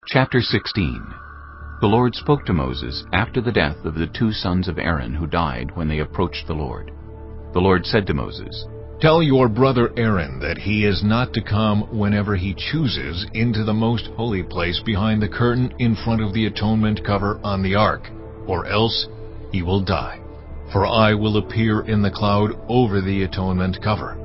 Chapter 16. The Lord spoke to Moses after the death of the 2 sons of Aaron who died when they approached the Lord. The Lord said to Moses, "Tell your brother Aaron that he is not to come whenever he chooses into the most holy place behind the curtain in front of the atonement cover on the ark, or else he will die. For I will appear in the cloud over the atonement cover."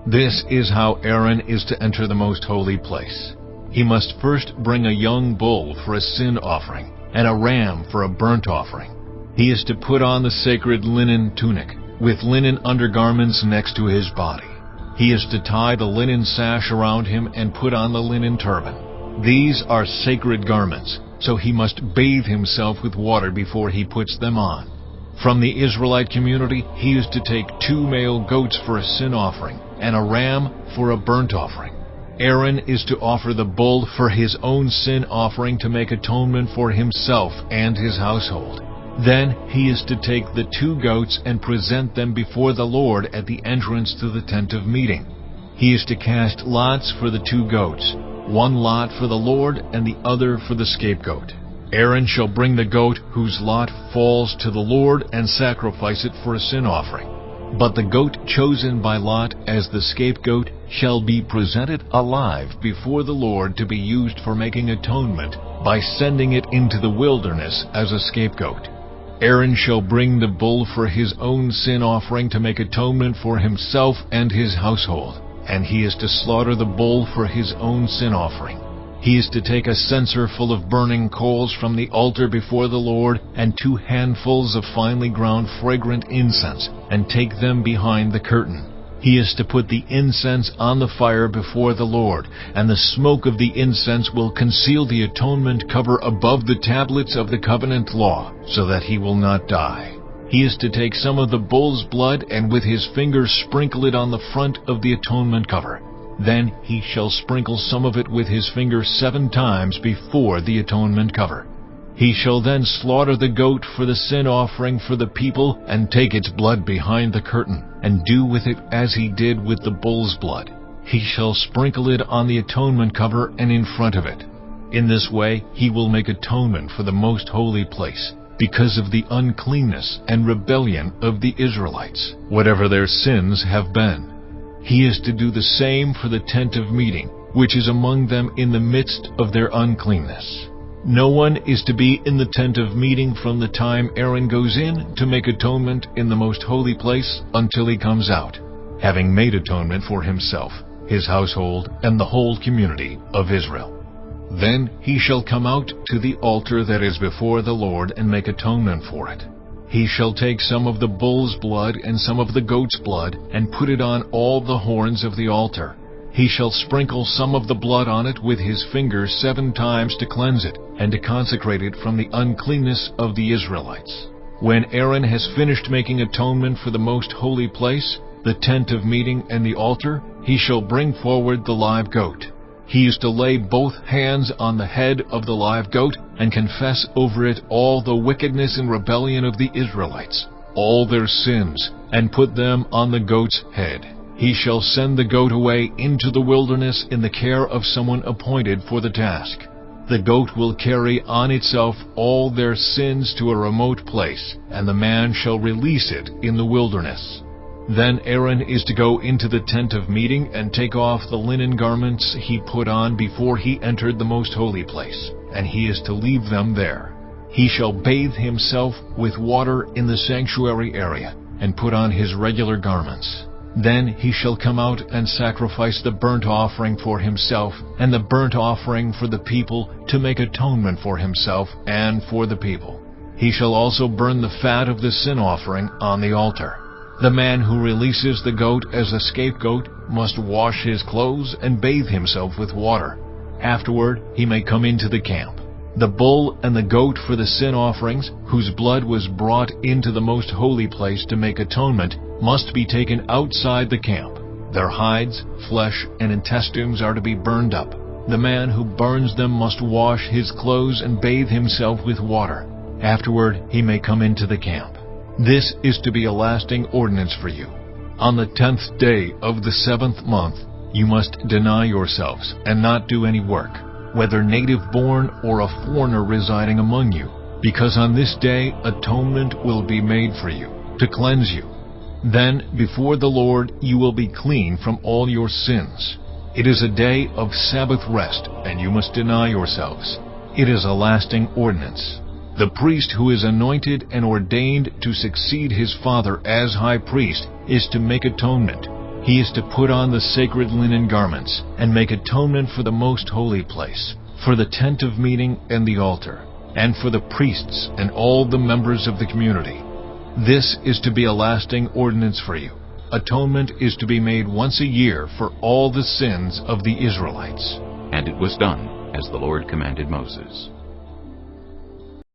This is how Aaron is to enter the most holy place. He must first bring a young bull for a sin offering and a ram for a burnt offering. He is to put on the sacred linen tunic with linen undergarments next to his body. He is to tie the linen sash around him and put on the linen turban. These are sacred garments, so he must bathe himself with water before he puts them on. From the Israelite community, he is to take 2 male goats for a sin offering and a ram for a burnt offering. Aaron is to offer the bull for his own sin offering to make atonement for himself and his household. Then he is to take the 2 goats and present them before the Lord at the entrance to the tent of meeting. He is to cast lots for the 2 goats, 1 lot for the Lord and the other for the scapegoat. Aaron shall bring the goat whose lot falls to the Lord and sacrifice it for a sin offering. But the goat chosen by lot as the scapegoat shall be presented alive before the Lord to be used for making atonement by sending it into the wilderness as a scapegoat. Aaron shall bring the bull for his own sin offering to make atonement for himself and his household, and he is to slaughter the bull for his own sin offering. He is to take a censer full of burning coals from the altar before the Lord and 2 handfuls of finely ground fragrant incense and take them behind the curtain. He is to put the incense on the fire before the Lord, and the smoke of the incense will conceal the atonement cover above the tablets of the covenant law, so that he will not die. He is to take some of the bull's blood and with his fingers sprinkle it on the front of the atonement cover. Then he shall sprinkle some of it with his finger 7 times before the atonement cover. He shall then slaughter the goat for the sin offering for the people and take its blood behind the curtain and do with it as he did with the bull's blood. He shall sprinkle it on the atonement cover and in front of it. In this way he will make atonement for the most holy place because of the uncleanness and rebellion of the Israelites, whatever their sins have been. He is to do the same for the tent of meeting, which is among them in the midst of their uncleanness. No one is to be in the tent of meeting from the time Aaron goes in to make atonement in the most holy place until he comes out, having made atonement for himself, his household, and the whole community of Israel. Then he shall come out to the altar that is before the Lord and make atonement for it. He shall take some of the bull's blood and some of the goat's blood and put it on all the horns of the altar. He shall sprinkle some of the blood on it with his fingers 7 times to cleanse it and to consecrate it from the uncleanness of the Israelites. When Aaron has finished making atonement for the most holy place, the tent of meeting and the altar, he shall bring forward the live goat. He is to lay both hands on the head of the live goat and confess over it all the wickedness and rebellion of the Israelites, all their sins, and put them on the goat's head. He shall send the goat away into the wilderness in the care of someone appointed for the task. The goat will carry on itself all their sins to a remote place, and the man shall release it in the wilderness. Then Aaron is to go into the tent of meeting and take off the linen garments he put on before he entered the most holy place, and he is to leave them there. He shall bathe himself with water in the sanctuary area and put on his regular garments. Then he shall come out and sacrifice the burnt offering for himself and the burnt offering for the people to make atonement for himself and for the people. He shall also burn the fat of the sin offering on the altar. The man who releases the goat as a scapegoat must wash his clothes and bathe himself with water. Afterward he may come into the camp. The bull and the goat for the sin offerings, whose blood was brought into the most holy place to make atonement, must be taken outside the camp. Their hides, flesh, and intestines are to be burned up. The man who burns them must wash his clothes and bathe himself with water. Afterward he may come into the camp. This is to be a lasting ordinance for you. On the 10th day of the 7th month, you must deny yourselves and not do any work. whether native-born or a foreigner residing among you, because on this day atonement will be made for you, to cleanse you. Then before the Lord you will be clean from all your sins. It is a day of Sabbath rest, and you must deny yourselves. It is a lasting ordinance. The priest who is anointed and ordained to succeed his father as high priest is to make atonement. He is to put on the sacred linen garments and make atonement for the most holy place, for the tent of meeting and the altar, and for the priests and all the members of the community. This is to be a lasting ordinance for you. Atonement is to be made once a year for all the sins of the Israelites. And it was done as the Lord commanded Moses.